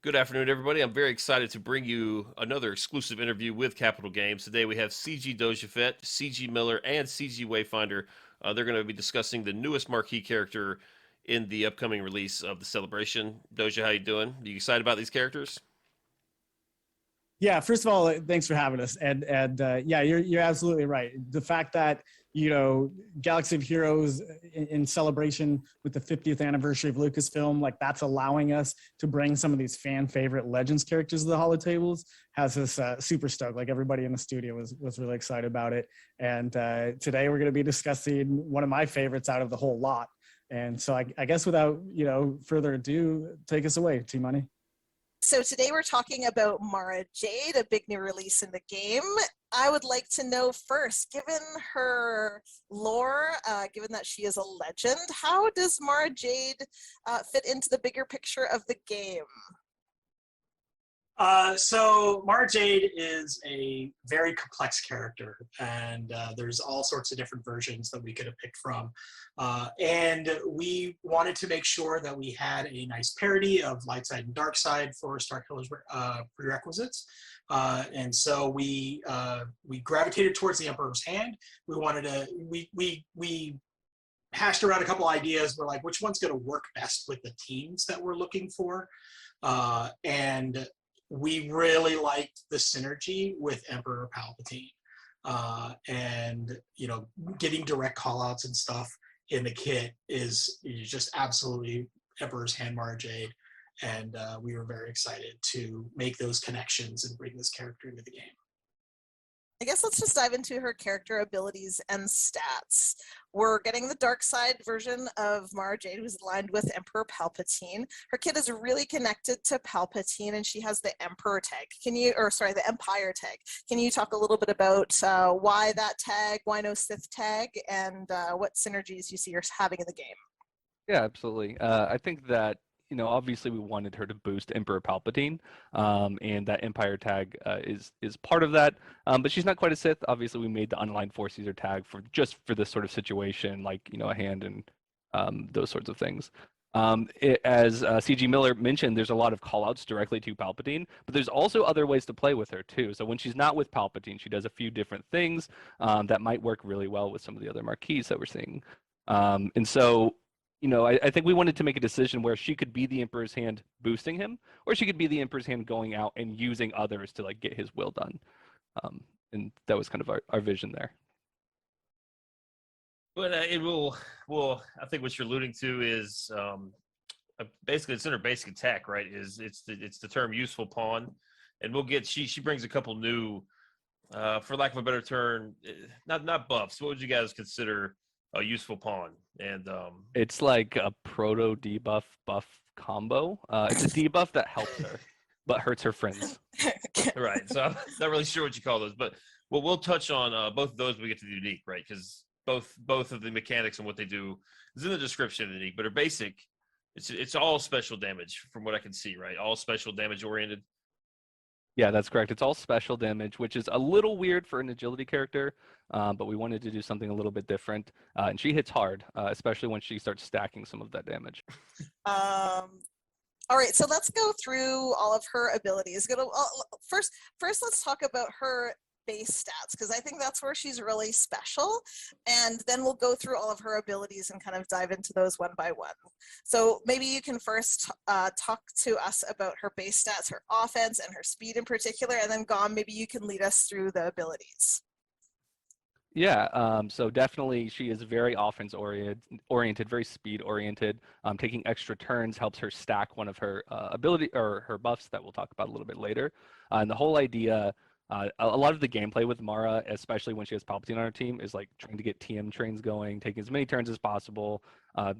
Good afternoon, everybody. I'm very excited to bring you another exclusive interview with Capital Games. Today we have CG Dojafet, CG Miller, and CG Wayfinder. They're going to be discussing the newest marquee character in the upcoming release of the Celebration. Doja, how you doing? Are you excited about these characters? Yeah, first of all, thanks for having us. And yeah, you're absolutely right. The fact that Galaxy of Heroes in celebration with the 50th anniversary of Lucasfilm, like that's allowing us to bring some of these fan favorite Legends characters to the holotables has us super stoked. Like everybody in the studio was really excited about it. And today we're going to be discussing one of my favorites out of the whole lot. And so I guess without further ado, take us away, T Money. So today we're talking about Mara Jade, a big new release in the game. I would like to know first, given her lore, given that she is a legend, how does Mara Jade fit into the bigger picture of the game? So Mara Jade is a very complex character, and there's all sorts of different versions that we could have picked from. And we wanted to make sure that we had a nice parody of light side and dark side for Starkiller's prerequisites. And so we gravitated towards the Emperor's Hand. We wanted to we hashed around a couple ideas. We're like, which one's going to work best with the teams that we're looking for, and we really liked the synergy with Emperor Palpatine, and getting direct callouts and stuff in the kit is just absolutely Emperor's Hand Mara Jade, and we were very excited to make those connections and bring this character into the game. I guess let's just dive into her character abilities and stats. We're getting the dark side version of Mara Jade, who's aligned with Emperor Palpatine. Her kit is really connected to Palpatine, and she has the Emperor tag. The Empire tag. Can you talk a little bit about why that tag, why no Sith tag, and what synergies you see her having in the game? Yeah, absolutely. I think that obviously we wanted her to boost Emperor Palpatine, and that Empire tag is part of that. But she's not quite a Sith. Obviously, we made the Unaligned Force user tag for this sort of situation, like a hand and those sorts of things. As CG Miller mentioned, there's a lot of callouts directly to Palpatine, but there's also other ways to play with her too. So when she's not with Palpatine, she does a few different things that might work really well with some of the other marquees that we're seeing. And so I think we wanted to make a decision where she could be the Emperor's Hand boosting him, or she could be the Emperor's Hand going out and using others to get his will done. And that was kind of our vision there. But I think what you're alluding to is basically it's in her basic attack, right? It's the term useful pawn, and we'll get she brings a couple new, for lack of a better term, not buffs. What would you guys consider a useful pawn? And it's like a proto debuff buff combo. It's a debuff that helps her but hurts her friends. Right. So I'm not really sure what you call those, but we'll touch on both of those when we get to the unique, right? Because both of the mechanics and what they do is in the description of the unique, but are basic. It's all special damage from what I can see, right? All special damage oriented. Yeah, that's correct. It's all special damage, which is a little weird for an agility character, but we wanted to do something a little bit different. And she hits hard, especially when she starts stacking some of that damage. All right, so let's go through all of her abilities. First, let's talk about her base stats, because I think that's where she's really special, and then we'll go through all of her abilities and kind of dive into those one by one. So maybe you can first talk to us about her base stats, her offense, and her speed in particular, and then Gom, maybe you can lead us through the abilities. Yeah, so definitely she is very offense oriented, very speed oriented. Taking extra turns helps her stack one of her ability or her buffs that we'll talk about a little bit later. And the whole idea, a lot of the gameplay with Mara, especially when she has Palpatine on her team, is like trying to get TM trains going, taking as many turns as possible,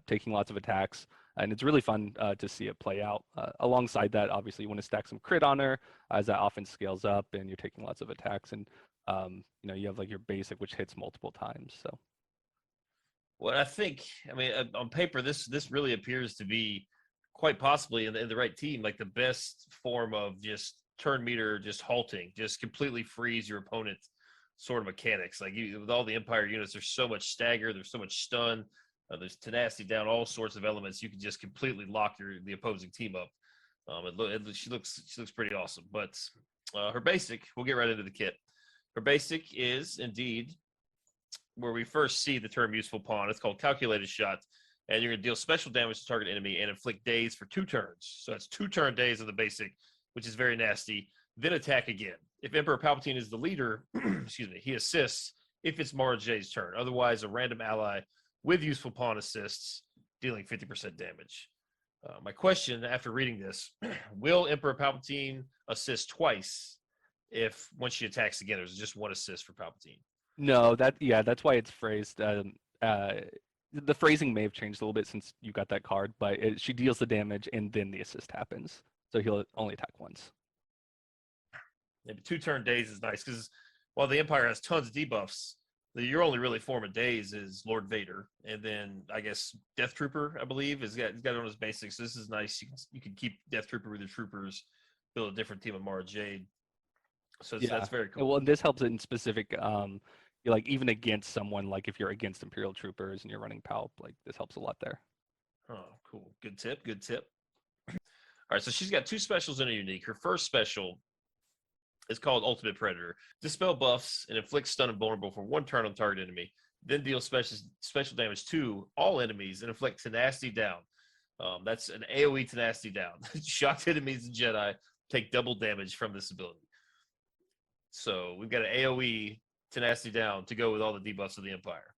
taking lots of attacks. And it's really fun to see it play out. Alongside that, obviously, you want to stack some crit on her as that offense scales up and you're taking lots of attacks. And you have like your basic, which hits multiple times. So, Well, on paper, this really appears to be quite possibly in the right team, like the best form of just turn meter, just halting, just completely freeze your opponent sort of mechanics. Like with all the Empire units, there's so much stagger, there's so much stun, there's tenacity down, all sorts of elements. You can just completely lock the opposing team up. She looks pretty awesome. But her basic, we'll get right into the kit. Her basic is indeed where we first see the term useful pawn. It's called calculated shot, and you're going to deal special damage to target enemy and inflict daze for 2 turns. So that's 2 turn daze in the basic, which is very nasty. Then attack again. If Emperor Palpatine is the leader, excuse me, he assists if it's Mara Jade's turn. Otherwise, a random ally with useful pawn assists, dealing 50% damage. My question after reading this, will Emperor Palpatine assist twice if once she attacks again? There's just 1 assist for Palpatine. No, that's why it's phrased. The phrasing may have changed a little bit since you got that card, but she deals the damage and then the assist happens. So he'll only attack once. Maybe 2 turn daze is nice because while the Empire has tons of debuffs, your only really form of daze is Lord Vader, and then I guess Death Trooper, I believe, he's got it on his basics. So this is nice. You can keep Death Trooper with your troopers, build a different team of Mara Jade. So that's very cool. Well, and this helps in specific, like even against someone, like if you're against Imperial troopers and you're running Palp, like this helps a lot there. Oh, cool. Good tip. Good tip. All right, so she's got 2 specials in a unique. Her first special is called Ultimate Predator. Dispel buffs and inflict stun and vulnerable for 1 turn on target enemy. Then deal special damage to all enemies and inflict tenacity down. That's an AoE tenacity down. Shocked enemies and Jedi take double damage from this ability. So we've got an AoE tenacity down to go with all the debuffs of the Empire.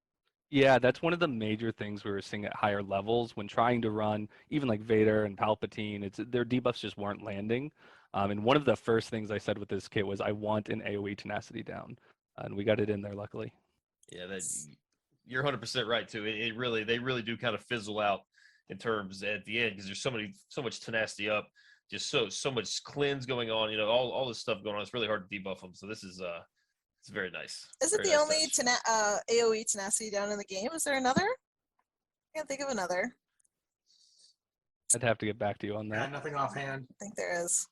Yeah, that's one of the major things we were seeing at higher levels when trying to run even like Vader and Palpatine. Their debuffs just weren't landing. And one of the first things I said with this kit was I want an AoE tenacity down, and we got it in there luckily. Yeah, you're 100% right too. They really do kind of fizzle out in terms at the end because there's so much tenacity up, just so much cleanse going on. All this stuff going on. It's really hard to debuff them. So this is it's very nice. Is it Very the nice only touch. AoE tenacity down in the game? Is there another? I can't think of another. I'd have to get back to you on Yeah, that. nothing offhand. I think there is.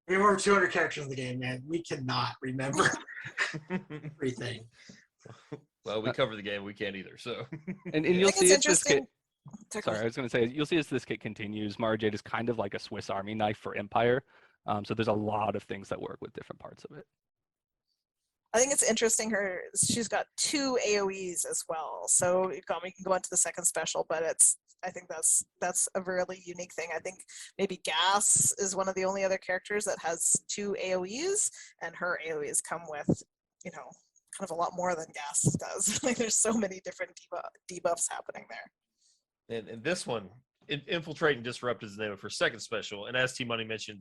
We have over 200 characters in the game, man. We cannot remember everything. Well, we cover the game. We can't either. So And I you'll think see it's as this kit. interesting. Sorry, I was going to say you'll see as this kit continues, Mara Jade is kind of like a Swiss Army knife for Empire. So there's a lot of things that work with different parts of it. I think it's interesting. She's got 2 AoEs as well. So we can go into the second special, but I think that's a really unique thing. I think maybe Gas is one of the only other characters that has 2 AoEs, and her AoEs come with, kind of a lot more than Gas does. Like there's so many different debuffs happening there. and this one, Infiltrate and Disrupt is the name of her second special. And as T Money mentioned,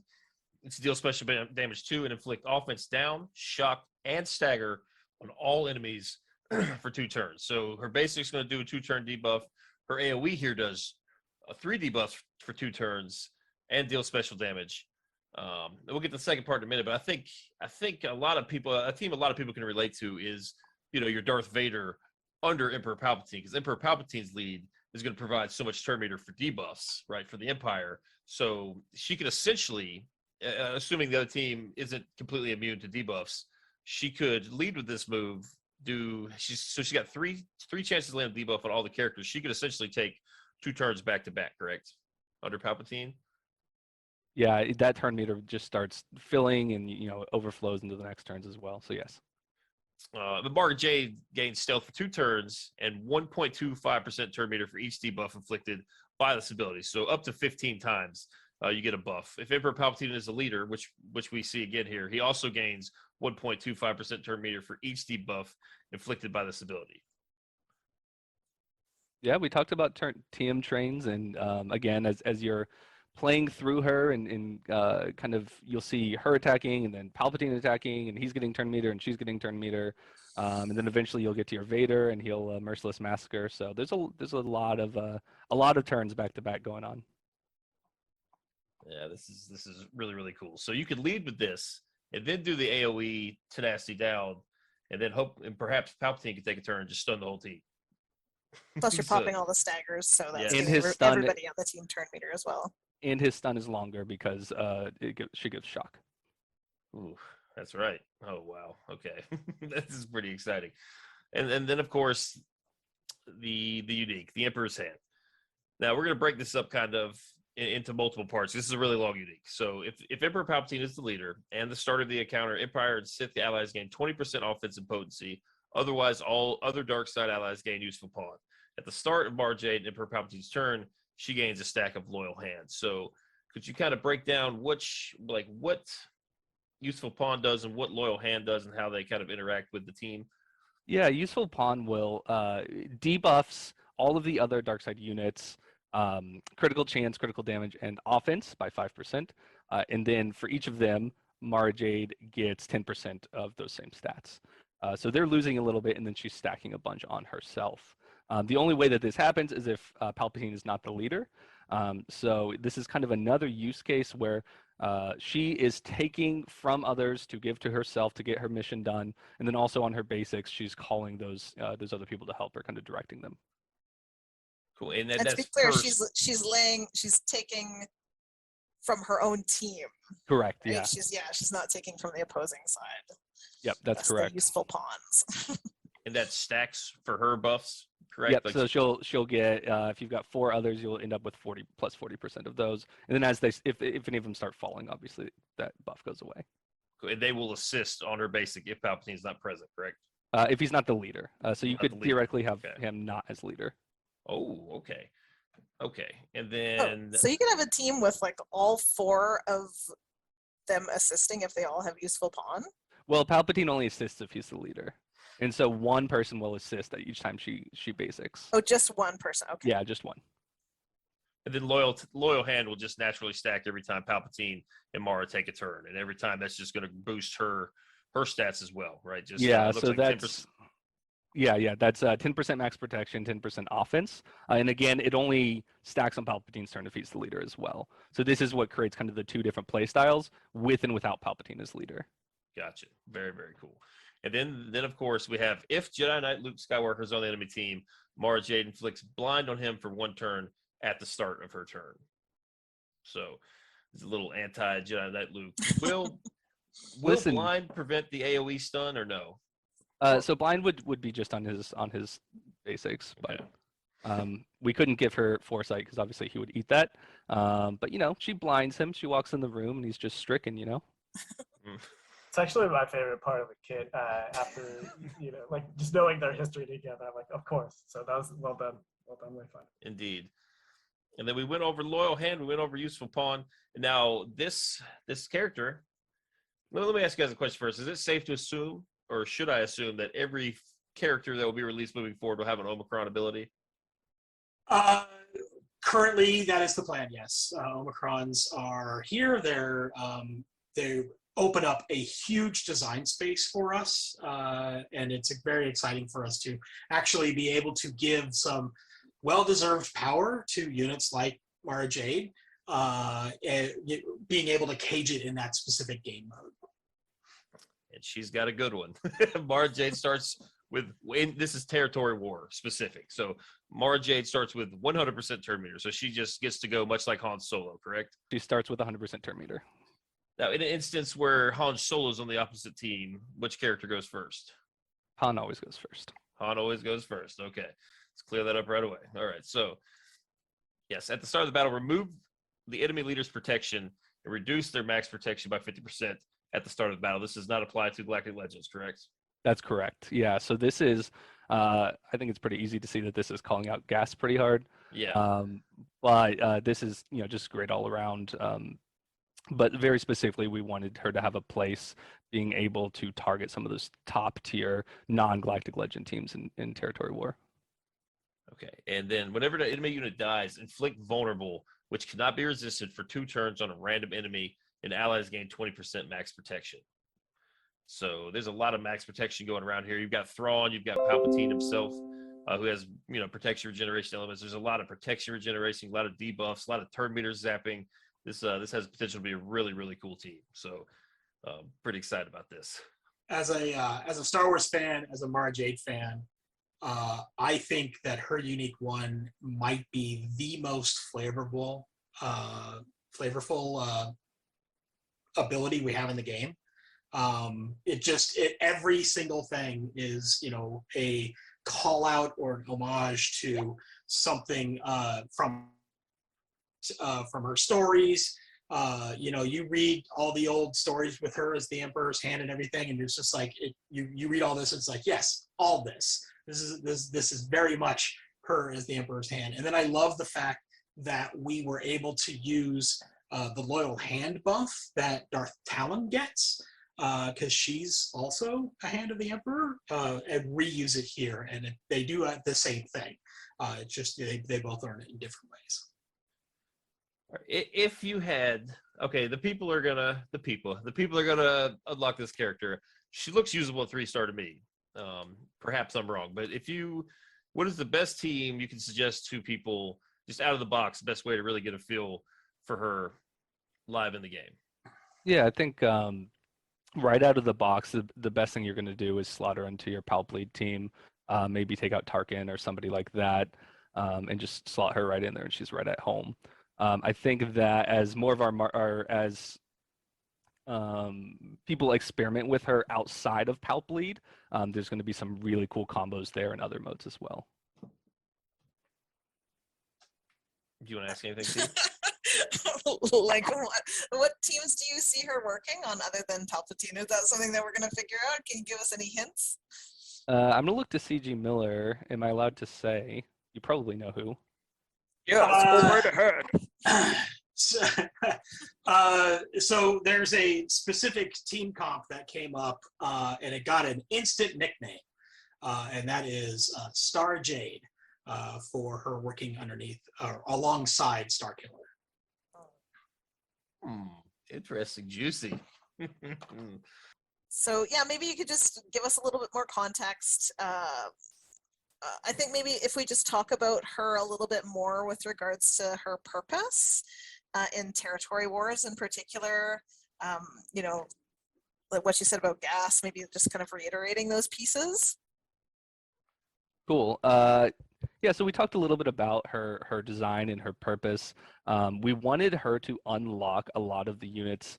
it's deal special damage to and inflict offense down, shock, and stagger on all enemies for 2 turns. So her basic's going to do a 2-turn debuff. Her AoE here does a 3 debuff for 2 turns and deal special damage. We'll get to the second part in a minute, but I think a lot of people can relate to is your Darth Vader under Emperor Palpatine, because Emperor Palpatine's lead is going to provide so much turn meter for debuffs, right, for the Empire. So she could essentially, assuming the other team isn't completely immune to debuffs, she could lead with this move. She got three chances to land a debuff on all the characters. She could essentially take 2 turns back to back, correct? Under Palpatine. Yeah, that turn meter just starts filling and overflows into the next turns as well. So yes. The Mara Jade gains stealth for 2 turns and 1.25% turn meter for each debuff inflicted by this ability. So up to 15 times you get a buff. If Emperor Palpatine is the leader, which we see again here, he also gains 1.25% turn meter for each debuff inflicted by this ability. Yeah, we talked about TM trains, and again, as you're playing through her and kind of you'll see her attacking and then Palpatine attacking, and he's getting turn meter and she's getting turn meter, and then eventually you'll get to your Vader and he'll merciless massacre. So there's a lot of turns back to back going on. Yeah, this is really, really cool. So you could lead with this and then do the AoE tenacity down, and then hope and perhaps Palpatine can take a turn and just stun the whole team. Plus you're So- popping all the staggers, so that's Yeah. And giving his stun- everybody on the team turn meter as well. And his stun is longer because she gives shock. Ooh, that's right. Oh wow. Okay, this is pretty exciting. And then of course the unique, the Emperor's Hand. Now we're gonna break this up kind of into multiple parts. This is a really long unique. So if Emperor Palpatine is the leader and the start of the encounter, Empire and Sith allies gain 20% offensive potency. Otherwise, all other dark side allies gain useful pawn. At the start of Mara Jade and Emperor Palpatine's turn, she gains a stack of loyal hands. So could you kind of break down what useful pawn does and what loyal hand does and how they kind of interact with the team? Yeah, useful pawn will debuffs all of the other dark side units, critical chance, critical damage, and offense by 5%. And then for each of them, Mara Jade gets 10% of those same stats. So they're losing a little bit, and then she's stacking a bunch on herself. The only way that this happens is if Palpatine is not the leader. So this is kind of another use case where she is taking from others to give to herself to get her mission done, and then also on her basics, she's calling those other people to help her, kind of directing them. Cool. And And to that's be clear, first. she's taking from her own team. Correct. Right? Yeah. She's not taking from the opposing side. Yep. That's The correct. useful pawns. And that stacks for her buffs, correct? Yep. Like, So she'll get if you've got 4 others, you'll end up with 40% of those. And then as if any of them start falling, obviously that buff goes away. and they will assist on her basic if Palpatine's not present, correct? If he's not the leader, so you Not could the leader. theoretically have Okay. him not as leader. Oh, okay. Okay. And Oh, then so you can have a team with like all 4 of them assisting if they all have useful pawn. Well, Palpatine only assists if he's the leader, and so one person will assist at each time she basics. Oh, just one person. Okay. Yeah, just one. and then loyal hand will just naturally stack every time Palpatine and Mara take a turn. And every time that's just going to boost her stats as well, right? Just Yeah, it looks so like that's 10%. yeah, that's 10% max protection, 10% offense, and again, it only stacks on Palpatine's turn if he's the leader as well. So this is what creates kind of the 2 different play styles with and without Palpatine as leader. Gotcha. Very, very cool. And then of course we have if Jedi Knight Luke Skywalker is on the enemy team, Mara Jade inflicts blind on him for 1 turn at the start of her turn. So it's a little anti Jedi Knight Luke. Will Listen. blind prevent the AoE stun or no? So blind would be just on his basics, but Okay. we couldn't give her foresight because obviously he would eat that. But she blinds him. She walks in the room and he's just stricken. It's actually my favorite part of the kit. After like just knowing their history together, I'm like, of course. So that was well done, way fun. Indeed. And then we went over loyal hand, we went over useful pawn. And now this character, let me ask you guys a question first. Is it safe to assume, or should I assume, that every character that will be released moving forward will have an Omicron ability? Currently, that is the plan. Yes, Omicrons are here. They open up a huge design space for us, and it's very exciting for us to actually be able to give some well-deserved power to units like Mara Jade, and being able to cage it in that specific game mode. And she's got a good one. Mara Jade starts with, this is territory war specific. So Mara Jade starts with 100% turn meter. So she just gets to go much like Han Solo, correct? She starts with 100% turn meter. Now, in an instance where Han Solo's on the opposite team, which character goes first? Han always goes first. Han always goes first. Okay. Let's clear that up right away. All right. So, yes, at the start of the battle, remove the enemy leader's protection and reduce their max protection by 50% at the start of the battle. This does not apply to Galactic Legends, correct? That's correct. Yeah. So this is, I think it's pretty easy to see that this is calling out gas pretty hard. Yeah. But this is, just great all around. But very specifically, we wanted her to have a place being able to target some of those top tier non-Galactic Legend teams in Territory War. Okay. And then whenever the enemy unit dies, inflict vulnerable, which cannot be resisted for 2 turns on a random enemy, and allies gain 20% max protection. So there's a lot of max protection going around here. You've got Thrawn, you've got Palpatine himself, who has protection regeneration elements. There's a lot of protection regeneration, a lot of debuffs, a lot of turn meter zapping. This has potential to be a really, really cool team. So pretty excited about this. As a Star Wars fan, as a Mara Jade fan, I think that her unique one might be the most flavorful ability we have in the game. Every single thing is a call out or an homage to something from from her stories. You read all the old stories with her as the Emperor's Hand and everything, and it's just like you read all this. It's like, yes, all this. This is very much her as the Emperor's Hand. And then I love the fact that we were able to use the loyal hand buff that Darth Talon gets, because she's also a hand of the Emperor, and reuse it here, and they do the same thing. It's just they both earn it in different ways. If you had, okay, the people are gonna unlock this character. She looks usable at 3-star to me. Perhaps I'm wrong, but what is the best team you can suggest to people just out of the box? The best way to really get a feel for her live in the game. Yeah, I think right out of the box, the best thing you're going to do is slot her into your Palp lead team. Maybe take out Tarkin or somebody like that, and just slot her right in there, and she's right at home. I think that as more of as people experiment with her outside of Palp lead, there's going to be some really cool combos there in other modes as well. Do you want to ask anything, Steve? Like what teams do you see her working on other than Palpatine? Is that something that we're going to figure out? Can you give us any hints? I'm going to look to CG Miller. Am I allowed to say? You probably know who. Yeah, right ahead. So there's a specific team comp that came up, and it got an instant nickname, and that is Star Jade, for her working underneath or alongside Starkiller. Interesting, juicy. So yeah, maybe you could just give us a little bit more context. I think maybe if we just talk about her a little bit more with regards to her purpose in territory wars in particular, like what you said about gas, maybe just kind of reiterating those pieces. Cool. Yeah, so we talked a little bit about her design and her purpose. We wanted her to unlock a lot of the units,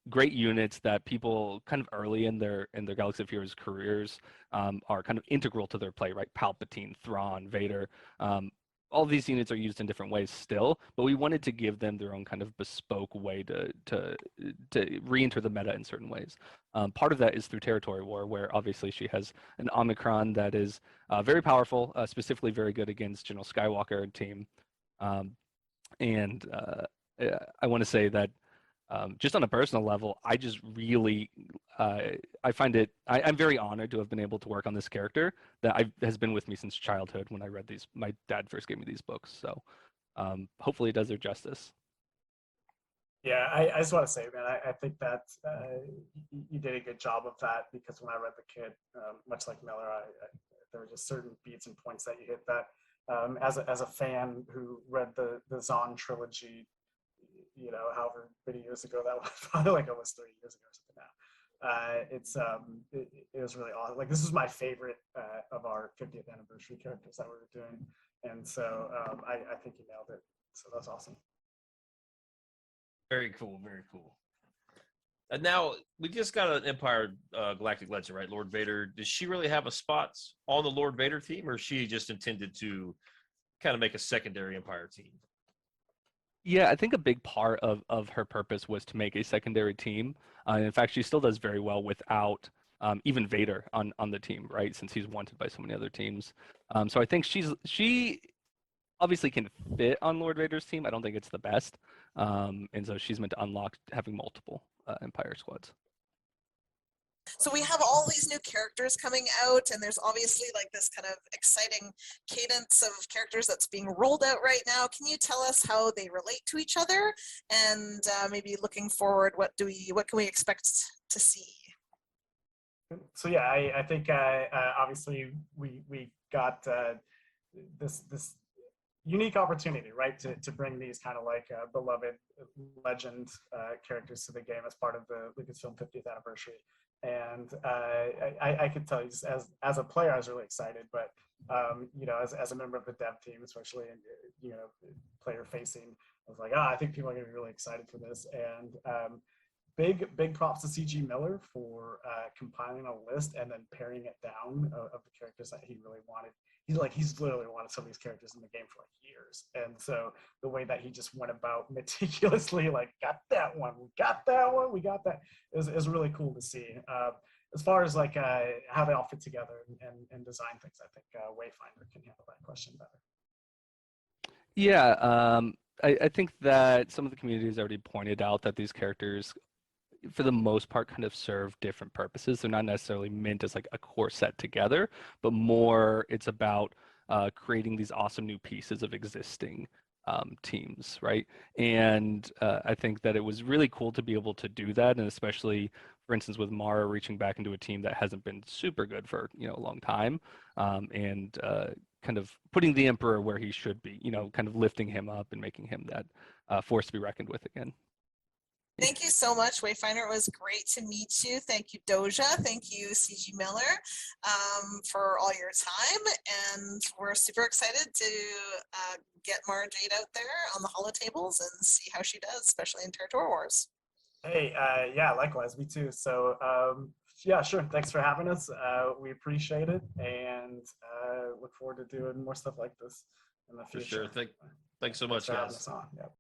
great units that people kind of early in their Galaxy of Heroes careers are kind of integral to their play, right? Palpatine, Thrawn, Vader. All these units are used in different ways still, but we wanted to give them their own kind of bespoke way to re-enter the meta in certain ways. Part of that is through Territory War, where obviously she has an Omicron that is very powerful, specifically very good against General Skywalker and team. I want to say that just on a personal level, I just really, I find it, I'm very honored to have been able to work on this character that has been with me since childhood when I read these, my dad first gave me these books. So hopefully it does their justice. Yeah, I just want to say, man, I think that you did a good job of that, because when I read The Kid, much like Miller, there were just certain beats and points that you hit that as a fan who read the Zahn trilogy, however many years ago that was, probably like almost 30 years ago or something now. It was really awesome. Like, this was my favorite of our 50th anniversary characters that we were doing. And so I think you nailed it. So that's awesome. Very cool, very cool. And now we just got an Empire Galactic Legend, right? Lord Vader. Does she really have a spot on the Lord Vader team, or is she just intended to kind of make a secondary Empire team? Yeah, I think a big part of her purpose was to make a secondary team. In fact, she still does very well without even Vader on the team, right? Since he's wanted by so many other teams. So I think she obviously can fit on Lord Vader's team. I don't think it's the best. And so she's meant to unlock having multiple Empire squads. So we have all these new characters coming out, and there's obviously like this kind of exciting cadence of characters that's being rolled out right now. Can you tell us how they relate to each other, and maybe looking forward, what can we expect to see? So yeah, I think obviously we got this unique opportunity, right, to bring these kind of like beloved legend characters to the game as part of the Lucasfilm 50th anniversary. And I could tell you, just as a player, I was really excited, but as a member of the dev team, especially, player facing, I was like, I think people are going to be really excited for this. And big props to CG Miller for compiling a list and then paring it down of the characters that he really wanted. He's literally wanted some of these characters in the game for like years, and so the way that he just went about meticulously, like, got that one, we got that one, we got that, is really cool to see. As far as like how they all fit together and design things, I think Wayfinder can handle that question better. Yeah, I think that some of the community has already pointed out that these characters, for the most part, kind of serve different purposes. They're not necessarily meant as like a core set together, but more it's about creating these awesome new pieces of existing teams, right? And I think that it was really cool to be able to do that, and especially, for instance, with Mara reaching back into a team that hasn't been super good for a long time, and kind of putting the Emperor where he should be, kind of lifting him up and making him that force to be reckoned with again. Thank you so much, Wayfinder. It was great to meet you. Thank you, Doja. Thank you, CG Miller, for all your time. And we're super excited to get Mara Jade out there on the holotables and see how she does, especially in Territory Wars. Hey, yeah, likewise, me too. So, yeah, sure. Thanks for having us. We appreciate it, and look forward to doing more stuff like this in the For future. sure. Thanks so much, for having guys. us on. Yep.